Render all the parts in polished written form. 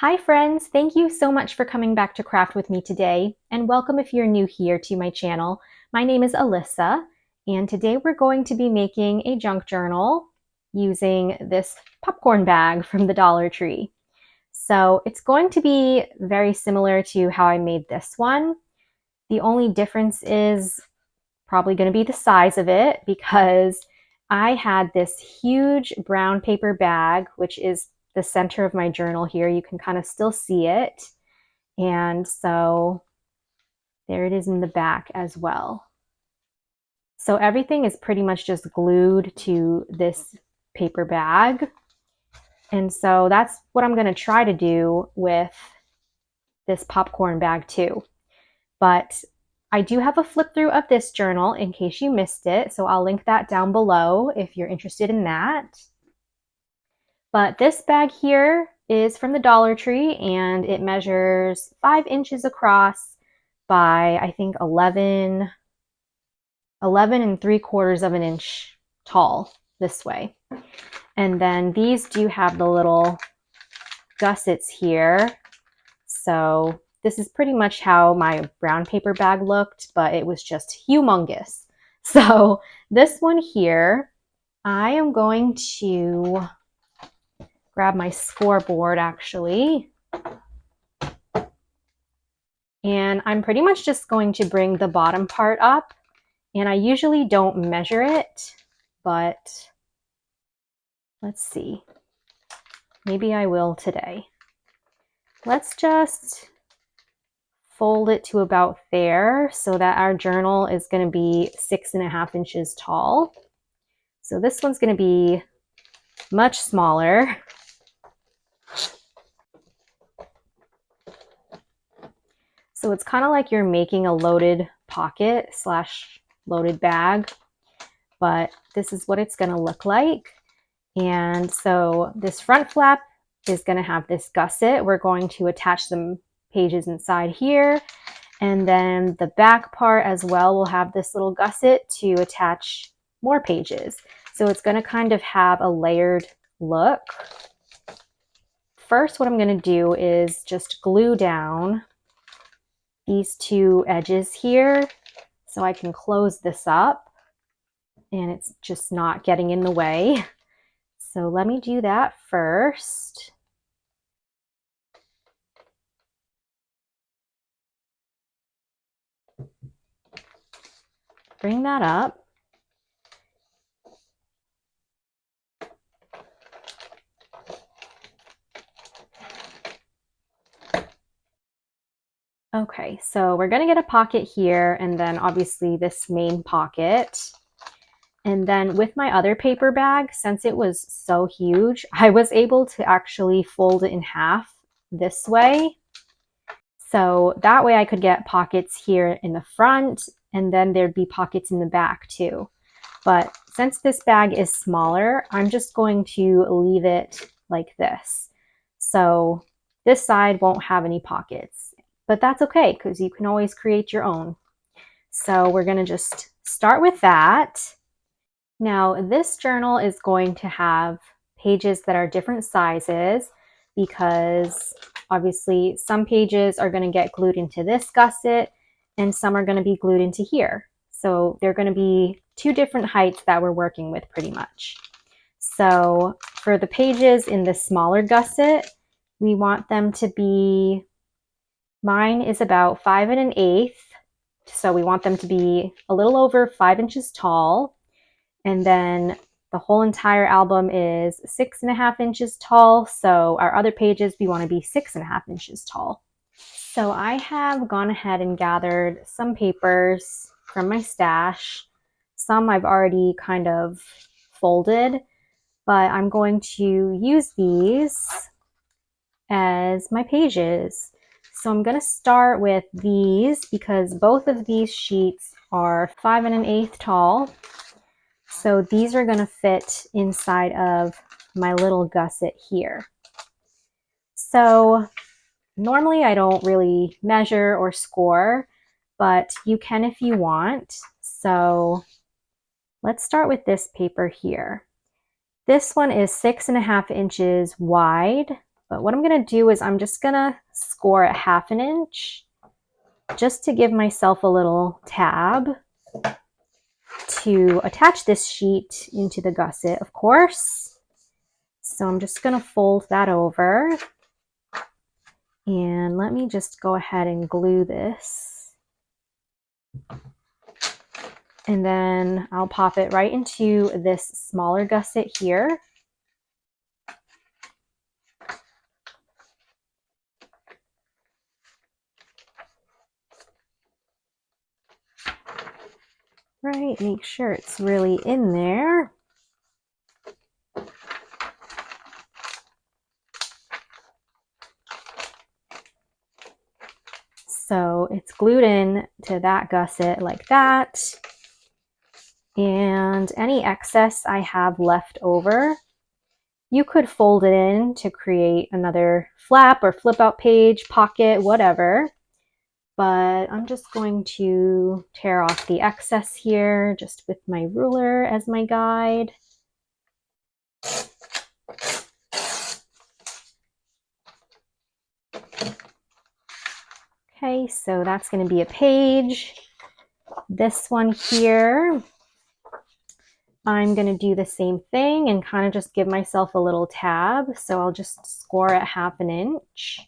Hi friends, thank you so much for coming back to craft with me today, and welcome if you're new here to my channel. My name is Alyssa, and today we're going to be making a junk journal using this popcorn bag from the Dollar Tree. So it's going to be very similar to how I made this one. The only difference is probably going to be the size of it, because I had this huge brown paper bag, which is the center of my journal here. You can kind of still see it. And so there it is in the back as well. So everything is pretty much just glued to this paper bag. And so that's what I'm going to try to do with this popcorn bag too. But I do have a flip through of this journal in case you missed it, so I'll link that down below if you're interested in that. But this bag here is from the Dollar Tree, and it measures 5 inches across by, I think, 11 and 3/4 of an inch tall this way. And then these do have the little gussets here. So this is pretty much how my brown paper bag looked, but it was just humongous. So this one here, I am going to grab my scoreboard actually. And I'm pretty much just going to bring the bottom part up. And I usually don't measure it, but let's see. Maybe I will today. Let's just fold it to about there so that our journal is going to be 6.5 inches tall. So this one's going to be much smaller. So it's kind of like you're making a loaded pocket slash loaded bag, but this is what it's going to look like. And so this front flap is going to have this gusset. We're going to attach some pages inside here. And then the back part as well will have this little gusset to attach more pages. So it's going to kind of have a layered look. First, what I'm going to do is just glue down these two edges here so I can close this up and it's just not getting in the way. So let me do that first. Bring that up. Okay, so we're going to get a pocket here and then obviously this main pocket. And then with my other paper bag, since it was so huge, I was able to actually fold it in half this way. So that way I could get pockets here in the front, and then there'd be pockets in the back too. But since this bag is smaller, I'm just going to leave it like this. So this side won't have any pockets, but that's okay because you can always create your own. So we're going to just start with that. Now this journal is going to have pages that are different sizes because obviously some pages are going to get glued into this gusset and some are going to be glued into here. So they're going to be two different heights that we're working with pretty much. So for the pages in the smaller gusset, we want them to be, mine is about 5 1/8. So we want them to be a little over 5 inches tall. And then the whole entire album is 6.5 inches tall. So our other pages, we want to be 6.5 inches tall. So I have gone ahead and gathered some papers from my stash. Some I've already kind of folded, but I'm going to use these as my pages. So I'm going to start with these because both of these sheets are 5 1/8 tall. So these are going to fit inside of my little gusset here. So normally I don't really measure or score, but you can if you want. So let's start with this paper here. This one is 6.5 inches wide But what I'm going to do is I'm just going to score at 1/2 inch just to give myself a little tab to attach this sheet into the gusset, of course. So I'm just going to fold that over. And let me just go ahead and glue this. And then I'll pop it right into this smaller gusset here. Right, make sure it's really in there. So it's glued in to that gusset like that. And any excess I have left over, you could fold it in to create another flap or flip out page, pocket, whatever. But I'm just going to tear off the excess here just with my ruler as my guide. Okay, so that's going to be a page. This one here, I'm going to do the same thing and kind of just give myself a little tab. So I'll just score at 1/2 inch.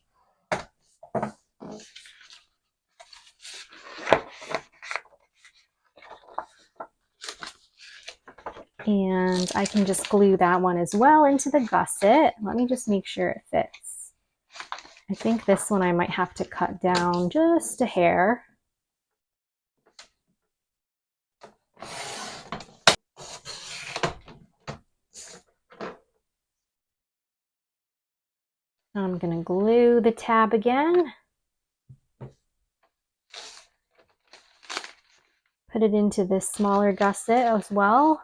And I can just glue that one as well into the gusset. Let me just make sure it fits. I think this one I might have to cut down just a hair. I'm going to glue the tab again. Put it into this smaller gusset as well.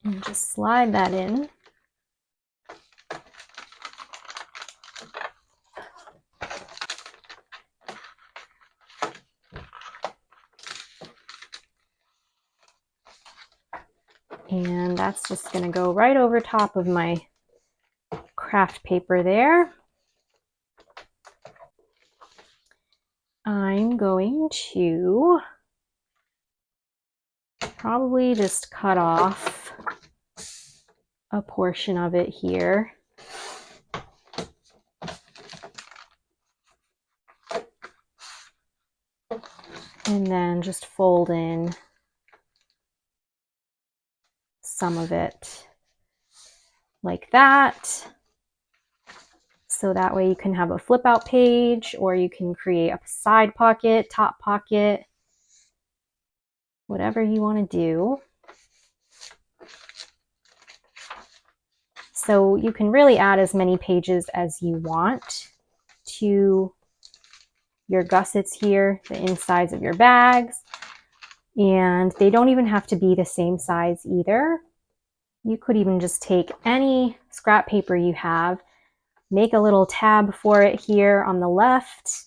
And just slide that in. And that's just going to go right over top of my craft paper there. I'm going to probably just cut off a portion of it here. And then just fold in some of it like that. So that way you can have a flip out page, or you can create a side pocket, top pocket, whatever you want to do. So you can really add as many pages as you want to your gussets here, the insides of your bags. And they don't even have to be the same size either. You could even just take any scrap paper you have, make a little tab for it here on the left,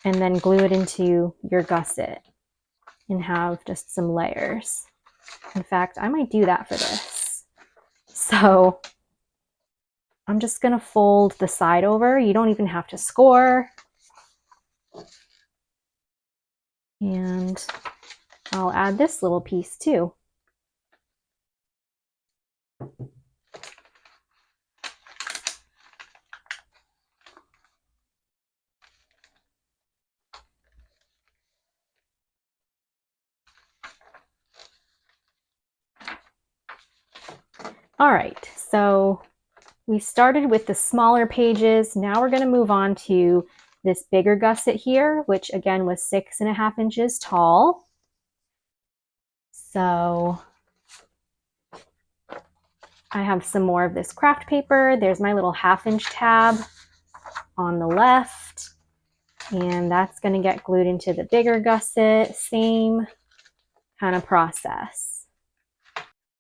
and then glue it into your gusset and have just some layers. In fact, I might do that for this. So I'm just going to fold the side over. You don't even have to score. And I'll add this little piece too. All right, so we started with the smaller pages. Now we're going to move on to this bigger gusset here, which again was 6.5 inches tall. So I have some more of this craft paper. There's my little 1/2 inch tab on the left, and that's going to get glued into the bigger gusset. Same kind of process.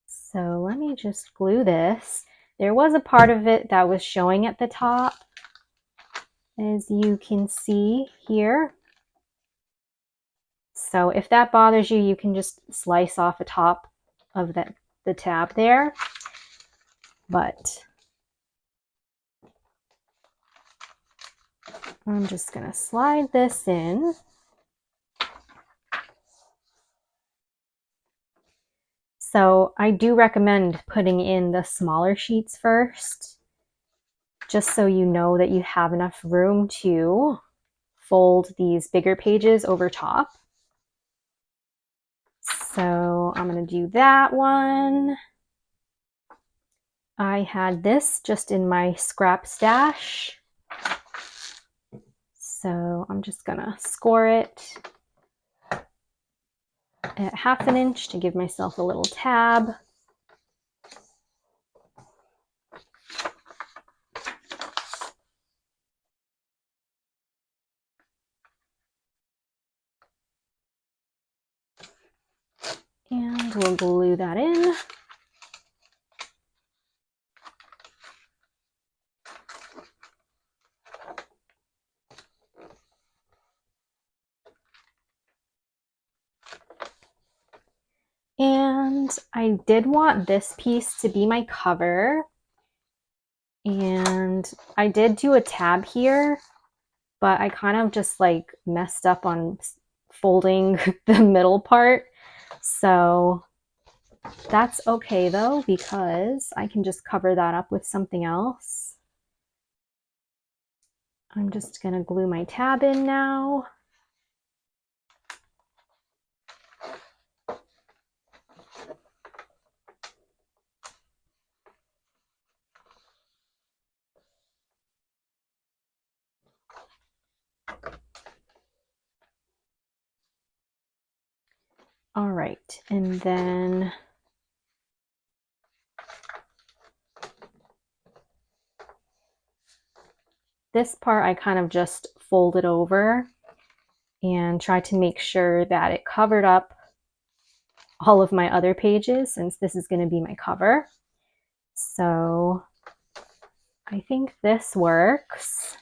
So let me just glue this. There was a part of it that was showing at the top, as you can see here. So if that bothers you, you can just slice off the top of that the tab there, but I'm just gonna slide this in. So I do recommend putting in the smaller sheets first, just so you know that you have enough room to fold these bigger pages over top. So I'm going to do that one. I had this just in my scrap stash. So I'm just going to score it at 1/2 inch to give myself a little tab. And we'll glue that in. And I did want this piece to be my cover. And I did do a tab here, but I kind of just like messed up on folding the middle part. So that's okay though, because I can just cover that up with something else. I'm just gonna glue my tab in now. All right, and then this part I kind of just folded over and tried to make sure that it covered up all of my other pages, since this is going to be my cover. So I think this works.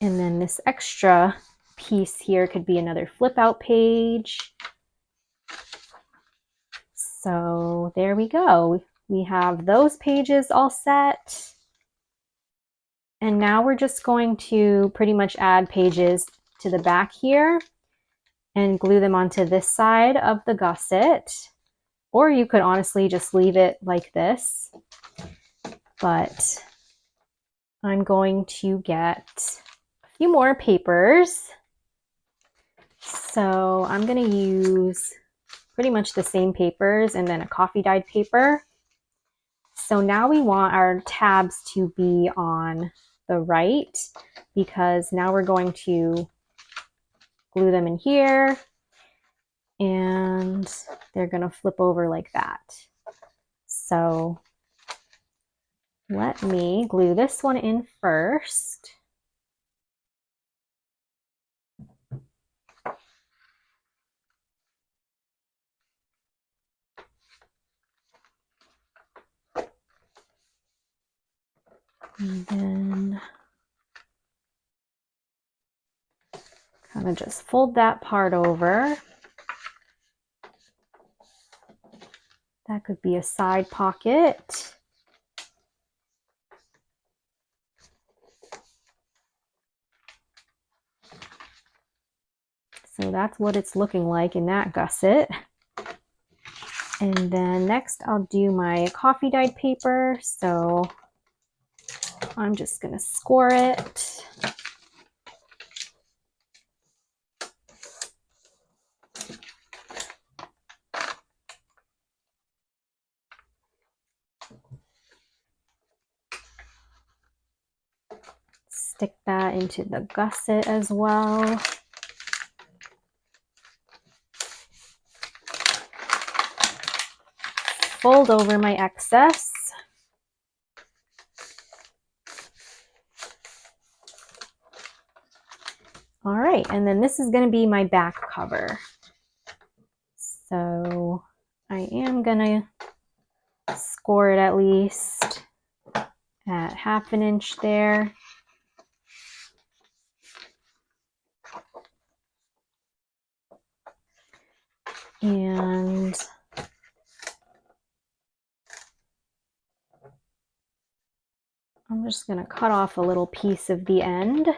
And then this extra piece here could be another flip out page. So there we go. We have those pages all set. And now we're just going to pretty much add pages to the back here and glue them onto this side of the gusset. Or you could honestly just leave it like this. But I'm going to get a few more papers. So I'm going to use pretty much the same papers and then a coffee dyed paper. So now we want our tabs to be on the right, because now we're going to glue them in here and they're going to flip over like that. So let me glue this one in first. And then kind of just fold that part over. That could be a side pocket. So that's what it's looking like in that gusset. And then next I'll do my coffee dyed paper. So I'm just going to score it. Stick that into the gusset as well. Fold over my excess. All right, and then this is going to be my back cover. So I am going to score it at least at 1/2 inch there. And I'm just going to cut off a little piece of the end.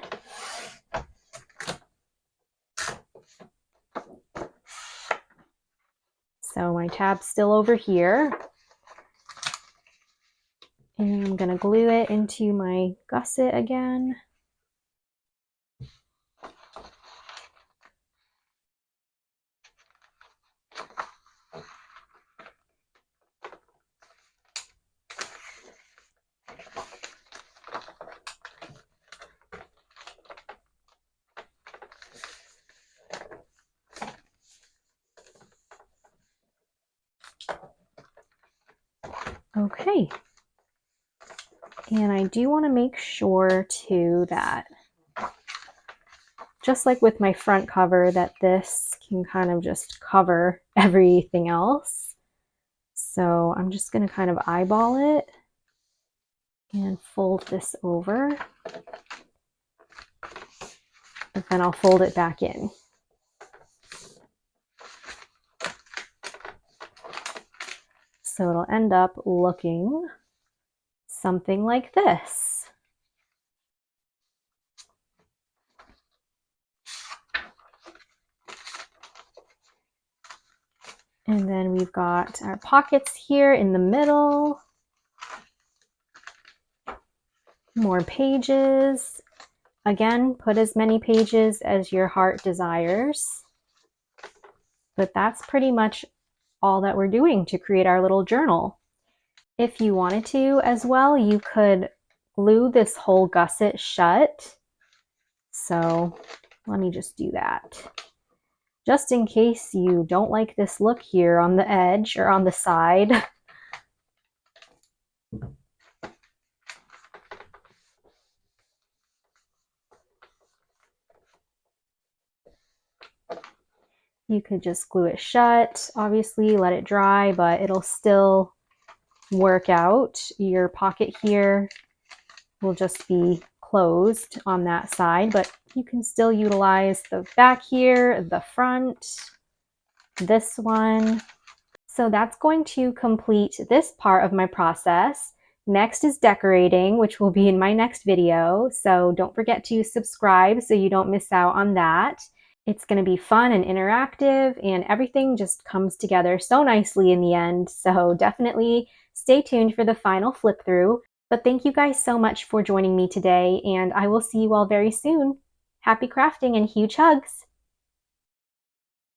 So my tab's still over here. And I'm going to glue it into my gusset again. Okay. And I do want to make sure too that, just like with my front cover, that this can kind of just cover everything else. So I'm just going to kind of eyeball it and fold this over. And then I'll fold it back in. So it'll end up looking something like this. And then we've got our pockets here in the middle. More pages. Again, put as many pages as your heart desires. But that's pretty much all that we're doing to create our little journal. If you wanted to as well, you could glue this whole gusset shut. So let me just do that. Just in case you don't like this look here on the edge or on the side. You could just glue it shut, obviously let it dry, but it'll still work out. Your pocket here will just be closed on that side, but you can still utilize the back here, the front, this one. So that's going to complete this part of my process. Next is decorating, which will be in my next video. So don't forget to subscribe so you don't miss out on that. It's going to be fun and interactive, and everything just comes together so nicely in the end. So definitely stay tuned for the final flip through. But thank you guys so much for joining me today, and I will see you all very soon. Happy crafting and huge hugs!